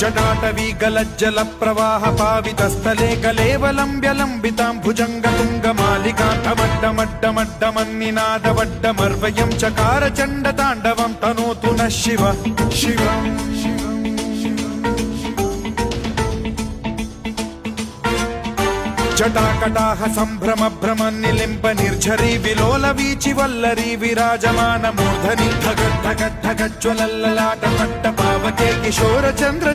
जटाटवी गलज्जल प्रवाह पावितस्थले कलेवलम्ब्यलम्बितां भुजङ्गतुङ्गमालिकान्तमड्डमड्डमड्डमन्निनादवड्डमर्वयं चकार चण्डताण्डवं तनोतु नः शिव शिव जटाकटाह सम्भ्रम भ्रम निलिम्ब निर्झरी विलोल वीचि वल्लरी विराजमान मूर्धनि धगद्धगद्धगज्ज्वलल्ललाट पट्ट पावके किशोर चन्द्र